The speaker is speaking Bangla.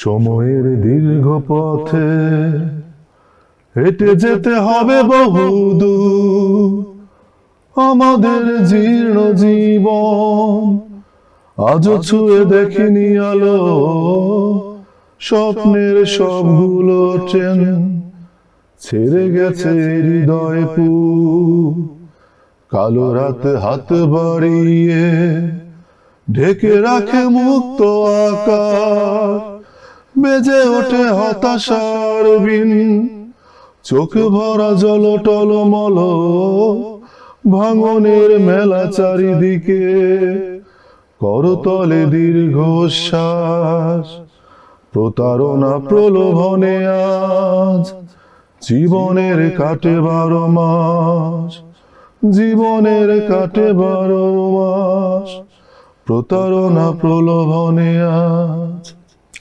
সময়ের দীর্ঘ পথে হেঁটে যেতে হবে বহুদূর, আমাদের জীর্ণ জীবন আজও ছুঁয়ে দেখিনি আলো। স্বপ্নের সবগুলো ট্রেন ছেড়ে গেছে হৃদয় পুর। কালো রাতে হাত বাড়িয়ে ঢেকে রাখে মুক্ত আকাশ, বেজে ওঠে হতাশার বিন, চোখ ভরা জল টলমল, ভাঙনের মেলা চারিদিকে, করতলে দীর্ঘশ্বাস। প্রতারণা প্রলোভনে আজ জীবনের কাটে 12 মাস, জীবনের কাটে 12 মাস, প্রতারণা প্রলোভনে আজ।